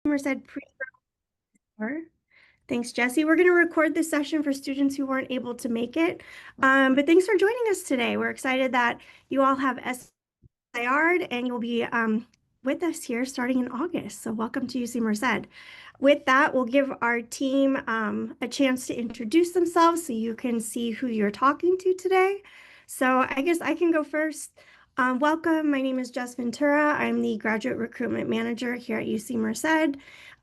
Merced pre. Thanks, Jesse. We're going to record this session for students who weren't able to make it. But thanks for joining us today. We're excited that you all have SIR'd and you'll be with us here starting in August. So welcome to UC Merced. With that, we'll give our team a chance to introduce themselves so you can see who you're talking to today. So I guess I can go first. Welcome. My name is Jess Ventura. I'm the Graduate Recruitment Manager here at UC Merced.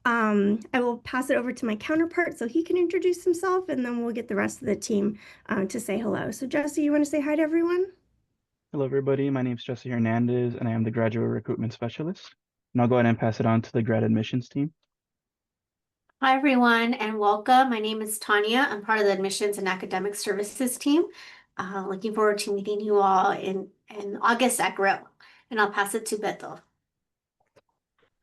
I will pass it over to my counterpart so he can introduce himself, and then we'll get the rest of the team to say hello. So Jesse, you want to say hi to everyone? Hello, everybody. My name is Jesse Hernandez, and I am the Graduate Recruitment Specialist. And I'll go ahead and pass it on to the Grad Admissions team. Hi, everyone, and welcome. My name is Tanya. I'm part of the Admissions and Academic Services team. Looking forward to meeting you all in August at Grill. And I'll pass it to Beto.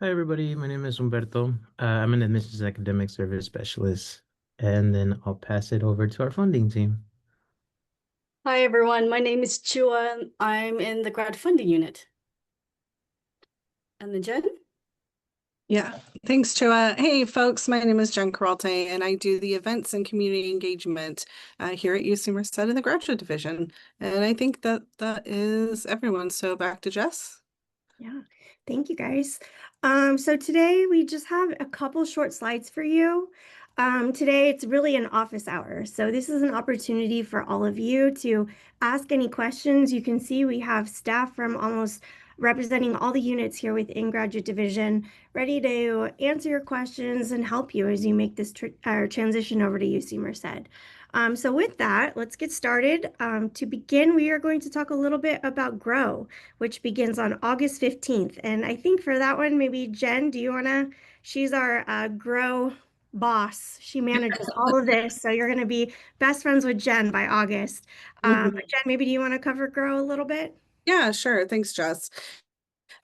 Hi, everybody. My name is Humberto. I'm an Admissions Academic Service Specialist, and then I'll pass it over to our funding team. Hi, everyone. My name is Chua. I'm in the Grad Funding Unit. And then Jen? Yeah, thanks, Chua. Hey, folks, my name is Jen Karalte, and I do the events and community engagement here at UC Merced in the Graduate Division. And I think that is everyone. So back to Jess. Yeah, thank you guys. So today we just have a couple short slides for you. Today it's really an office hour. So this is an opportunity for all of you to ask any questions. You can see we have staff from almost representing all the units here within Graduate Division, ready to answer your questions and help you as you make this transition over to UC Merced. So with that, let's get started. To begin, we are going to talk a little bit about GROW, which begins on August 15th. And I think for that one, maybe Jen, do you want to, she's our GROW boss. She manages all of this. So you're going to be best friends with Jen by August. Jen, maybe do you want to cover GROW a little bit? Yeah, sure. Thanks, Jess.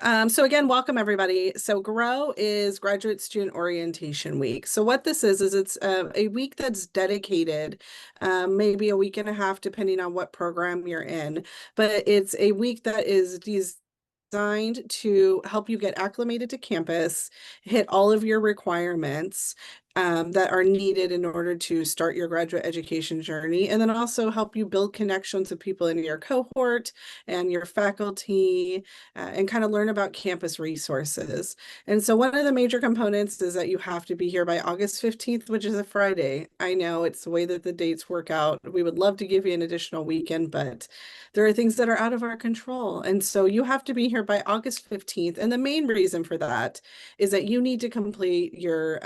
So again, welcome everybody. So GROW is Graduate Student Orientation Week. So what this is it's a week that's dedicated, maybe a week and a half, depending on what program you're in. But it's a week that is designed to help you get acclimated to campus, hit all of your requirements that are needed in order to start your graduate education journey, and then also help you build connections with people in your cohort and your faculty, and kind of learn about campus resources. And so one of the major components is that you have to be here by August 15th, which is a Friday. I know it's the way that the dates work out. We would love to give you an additional weekend, but there are things that are out of our control. And so you have to be here by August 15th. And the main reason for that is that you need to complete your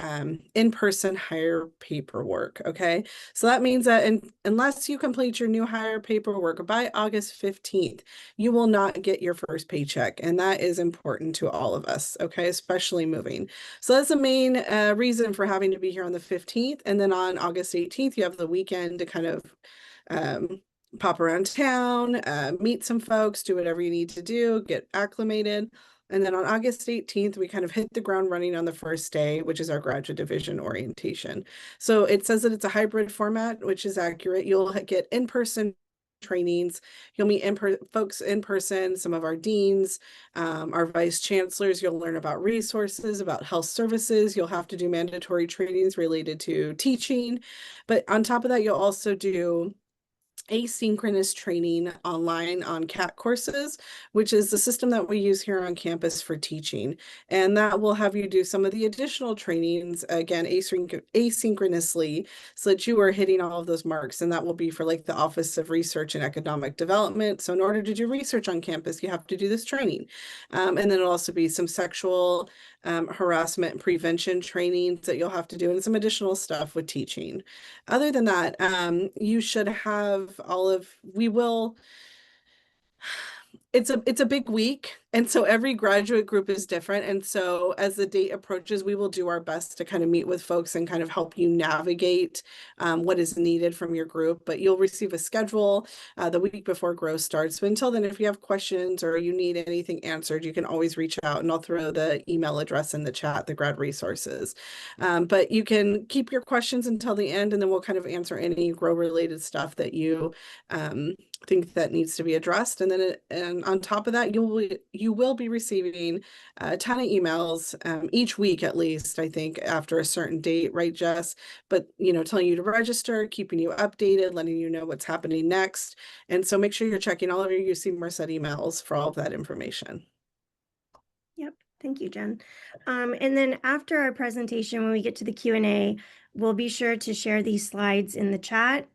in-person hire paperwork, okay? So that means that unless you complete your new hire paperwork by August 15th, you will not get your first paycheck. And that is important to all of us, okay? Especially moving. So that's the main reason for having to be here on the 15th. And then on August 18th, you have the weekend to kind of pop around town, meet some folks, do whatever you need to do, get acclimated. And then on August 18th, we kind of hit the ground running on the first day, which is our Graduate Division orientation. So it says that it's a hybrid format, which is accurate. You'll get in-person trainings. You'll meet folks in person, some of our deans, our vice chancellors. You'll learn about resources, about health services. You'll have to do mandatory trainings related to teaching. But on top of that, you'll also do asynchronous training online on CAT courses, which is the system that we use here on campus for teaching. And that will have you do some of the additional trainings, again, asynchronously, so that you are hitting all of those marks. And that will be for like the Office of Research and Economic Development. So in order to do research on campus, you have to do this training. And then it'll also be some sexual harassment and prevention trainings that you'll have to do, and some additional stuff with teaching. Other than that, you should have it's a big week. And so every graduate group is different. And so as the date approaches, we will do our best to kind of meet with folks and kind of help you navigate what is needed from your group. But you'll receive a schedule the week before GROW starts. But until then, if you have questions or you need anything answered, you can always reach out, and I'll throw the email address in the chat, the Grad Resources. But you can keep your questions until the end, and then we'll kind of answer any GROW related stuff that you think that needs to be addressed. And then and on top of that, you you will be receiving a ton of emails each week, at least, I think, after a certain date, right, Jess? But, telling you to register, keeping you updated, letting you know what's happening next. And so make sure you're checking all of your UC Merced emails for all of that information. Yep. Thank you, Jen. And then after our presentation, when we get to the Q&A, we'll be sure to share these slides in the chat.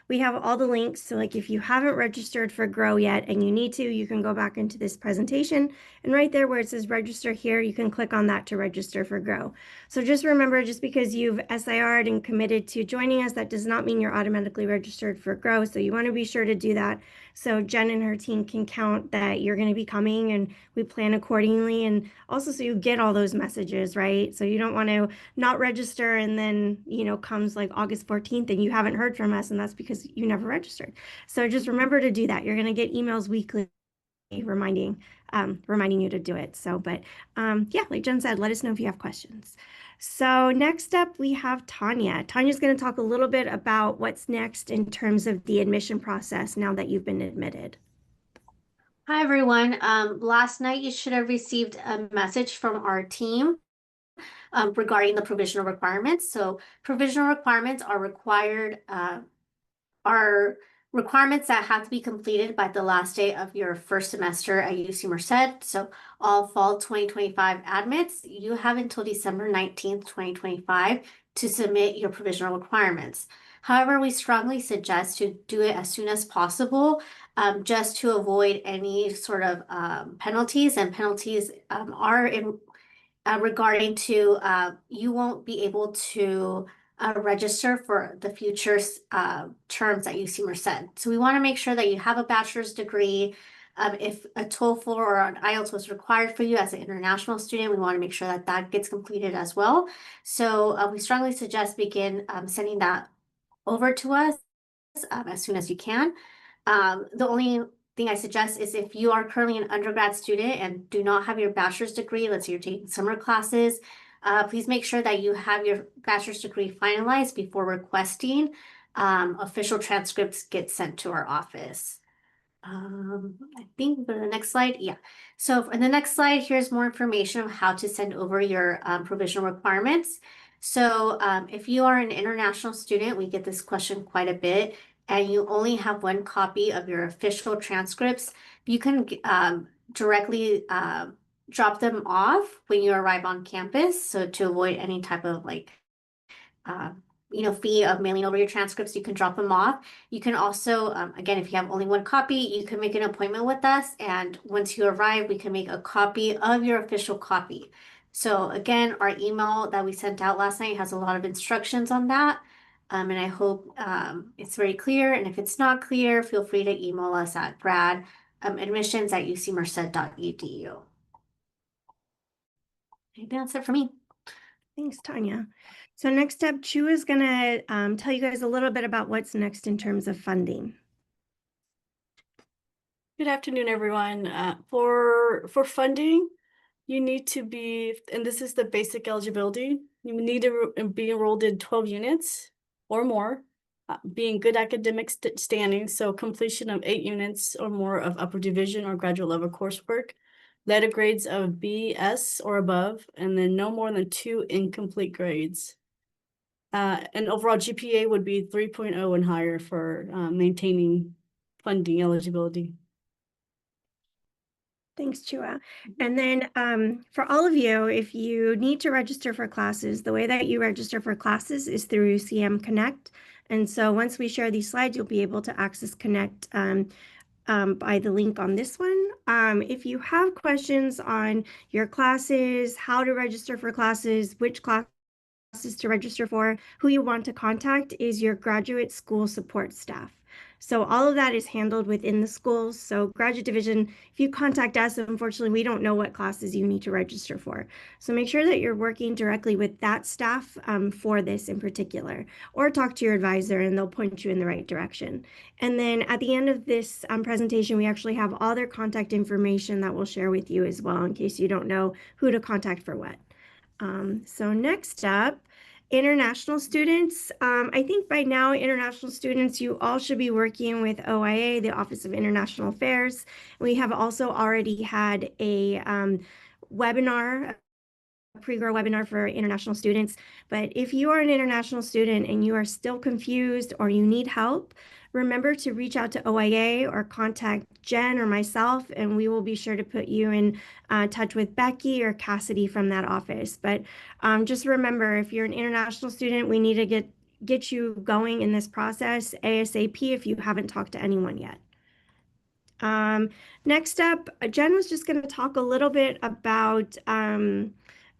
We have all the links. So like if you haven't registered for GROW yet and you need to, you can go back into this presentation. And right there where it says register here, you can click on that to register for GROW. So just remember, just because you've SIR'd and committed to joining us, that does not mean you're automatically registered for GROW. So you want to be sure to do that so Jen and her team can count that you're going to be coming, and we plan accordingly. And also so you get all those messages, right? So you don't want to not register and then, comes like August 14th and you haven't heard from us, and that's because you never registered. So just remember to do that. You're going to get emails weekly reminding you to do it. So, but yeah, like Jen said, let us know if you have questions. So next up, we have Tanya. Tanya's going to talk a little bit about what's next in terms of the admission process now that you've been admitted. Hi, everyone. Last night you should have received a message from our team regarding the provisional requirements. So provisional requirements are requirements that have to be completed by the last day of your first semester at UC Merced. So all fall 2025 admits, you have until December 19th, 2025 to submit your provisional requirements. However, we strongly suggest to do it as soon as possible, just to avoid any sort of penalties. And penalties are in regarding to you won't be able to register for the future terms at UC Merced. So we want to make sure that you have a bachelor's degree. If a TOEFL or an IELTS was required for you as an international student, we want to make sure that that gets completed as well. So we strongly suggest begin sending that over to us as soon as you can. The only thing I suggest is if you are currently an undergrad student and do not have your bachelor's degree, let's say you're taking summer classes, please make sure that you have your bachelor's degree finalized before requesting official transcripts get sent to our office. I think the next slide, yeah. So in the next slide, here's more information on how to send over your provisional requirements. So if you are an international student, we get this question quite a bit, and you only have one copy of your official transcripts, you can directly drop them off when you arrive on campus. So to avoid any type of fee of mailing over your transcripts, you can drop them off. You can also, again, if you have only one copy, you can make an appointment with us. And once you arrive, we can make a copy of your official copy. So again, our email that we sent out last night has a lot of instructions on that. And I hope it's very clear. And if it's not clear, feel free to email us at gradadmissions@ucmerced.edu. I think that's it for me. Thanks, Tanya. So next up, Chu is going to tell you guys a little bit about what's next in terms of funding. Good afternoon, everyone. For funding, you need to be, and this is the basic eligibility, you need to be enrolled in 12 units or more, be in good academic standing, so completion of 8 units or more of upper division or graduate level coursework, letter grades of B, S, or above, and then no more than 2 incomplete grades. And overall GPA would be 3.0 and higher for maintaining funding eligibility. Thanks, Chua. And then for all of you, if you need to register for classes, the way that you register for classes is through CM Connect. And so once we share these slides, you'll be able to access Connect by the link on this one. If you have questions on your classes, how to register for classes, which classes to register for, who you want to contact is your graduate school support staff. So all of that is handled within the schools. So graduate division, if you contact us, unfortunately, we don't know what classes you need to register for. So make sure that you're working directly with that staff for this in particular, or talk to your advisor and they'll point you in the right direction. And then at the end of this presentation, we actually have all their contact information that we'll share with you as well in case you don't know who to contact for what. So next up international students, I think by now, international students, you all should be working with OIA, the Office of International Affairs. We have also already had a webinar, pre-grad webinar for international students. But if you are an international student and you are still confused or you need help, remember to reach out to OIA or contact Jen or myself, and we will be sure to put you in touch with Becky or Cassidy from that office. But just remember, if you're an international student, we need to get you going in this process ASAP if you haven't talked to anyone yet. Next up, Jen was just going to talk a little bit about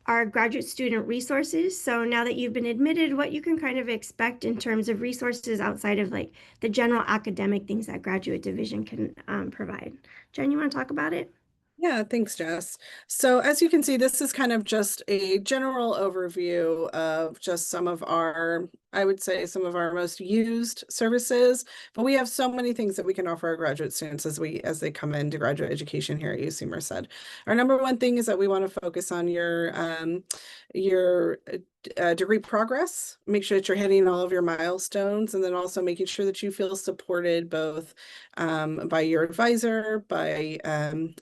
our graduate student resources. So now that you've been admitted, what you can kind of expect in terms of resources outside of like the general academic things that graduate division can provide. Jen, you want to talk about it? Yeah, thanks, Jess. So as you can see, this is kind of just a general overview of just some of our, I would say, some of our most used services, but we have so many things that we can offer our graduate students as they come into graduate education here at UC Merced. Our number one thing is that we want to focus on your degree progress, make sure that you're hitting all of your milestones, and then also making sure that you feel supported both by your advisor, by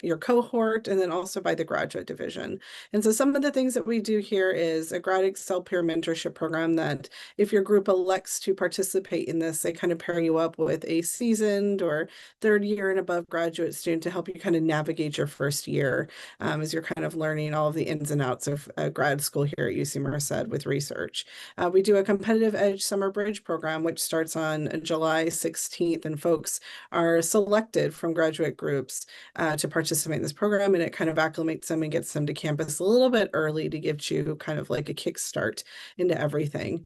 your cohort, and then also by the graduate division. And so some of the things that we do here is a Grad Excel peer mentorship program that if your group elects to participate in this, they kind of pair you up with a seasoned or third year and above graduate student to help you kind of navigate your first year as you're kind of learning all of the ins and outs of grad school here at UC Merced with research. We do a competitive edge summer bridge program, which starts on July 16th, and folks are selected from graduate groups to participate in this program, and it kind of acclimates them and gets them to campus a little bit early to give you kind of like a kickstart into everything.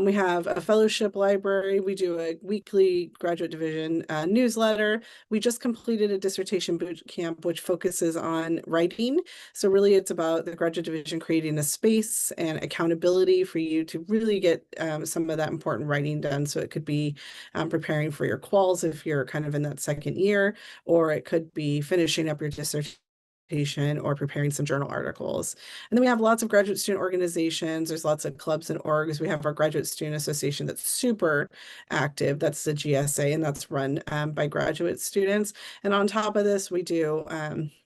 We have a fellowship library. We do a weekly graduate division newsletter. We just completed a dissertation boot camp, which focuses on writing. So really it's about the graduate division creating a space and accountability for you to really get some of that important writing done. So it could be preparing for your quals if you're kind of in that second year, or it could be finishing up your dissertation or preparing some journal articles. And then we have lots of graduate student organizations. There's lots of clubs and orgs. We have our Graduate Student Association that's super active. That's the GSA, and that's run by graduate students. And on top of this, we do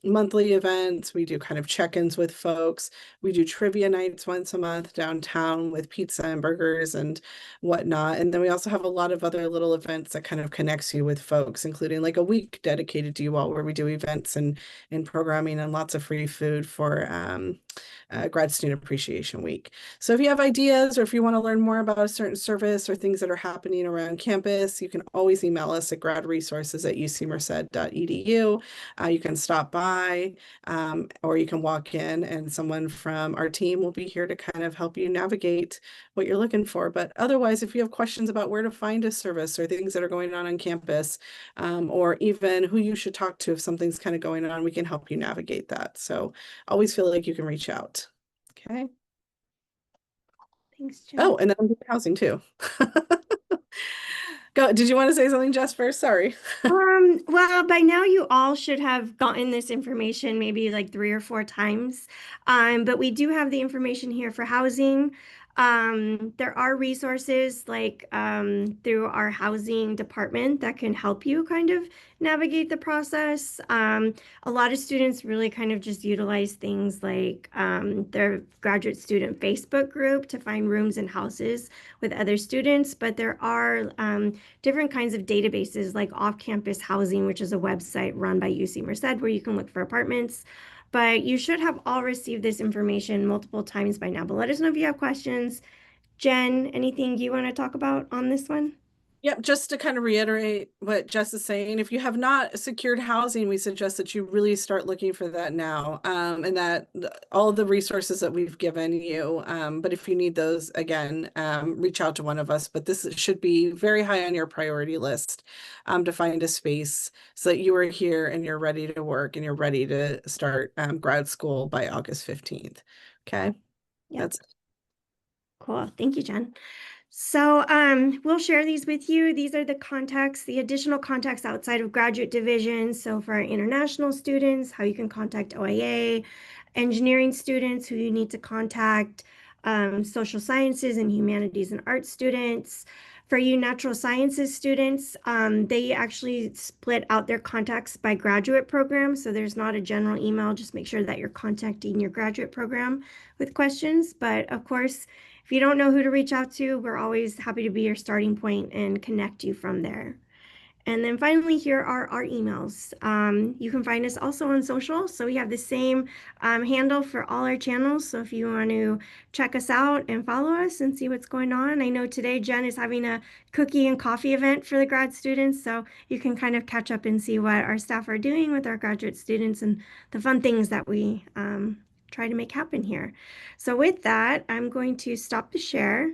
monthly events. We do kind of check-ins with folks. We do trivia nights once a month downtown with pizza and burgers and whatnot. And then we also have a lot of other little events that kind of connects you with folks, including like a week dedicated to you all where we do events and programming and lots of free food for Grad Student Appreciation Week. So if you have ideas or if you want to learn more about a certain service or things that are happening around campus, you can always email us at gradresources@ucmerced.edu. You can stop by or you can walk in, and someone from our team will be here to kind of help you navigate what you're looking for. But otherwise, if you have questions about where to find a service or things that are going on campus, or even who you should talk to if something's kind of going on, we can help you navigate that. So always feel like you can reach out. Okay. Thanks, Jen. Oh, and then I'm doing housing too. Go. Did you want to say something, Jess, first? Sorry. Well, by now you all should have gotten this information maybe like 3 or 4 times. But we do have the information here for housing. There are resources like through our housing department that can help you kind of navigate the process. A lot of students really kind of just utilize things like their graduate student Facebook group to find rooms and houses with other students, but there are different kinds of databases like off-campus housing, which is a website run by UC Merced where you can look for apartments. But you should have all received this information multiple times by now. But let us know if you have questions. Jen, anything you want to talk about on this one? Yep, just to kind of reiterate what Jess is saying, if you have not secured housing, we suggest that you really start looking for that now, and that all the resources that we've given you. But if you need those, again, reach out to one of us. But this should be very high on your priority list to find a space so that you are here and you're ready to work and you're ready to start grad school by August 15th. Okay, Yep. that's Cool. Thank you, Jen. So we'll share these with you. These are the contacts, the additional contacts outside of graduate division. So for our international students, how you can contact OIA, engineering students who you need to contact, social sciences and humanities and art students. For you natural sciences students, they actually split out their contacts by graduate program. So there's not a general email. Just make sure that you're contacting your graduate program with questions. But of course, if you don't know who to reach out to, we're always happy to be your starting point and connect you from there. And then finally, here are our emails. You can find us also on social. So we have the same handle for all our channels. So if you want to check us out and follow us and see what's going on. I know today Jen is having a cookie and coffee event for the grad students. So you can kind of catch up and see what our staff are doing with our graduate students and the fun things that we try to make happen here. So with that, I'm going to stop the share.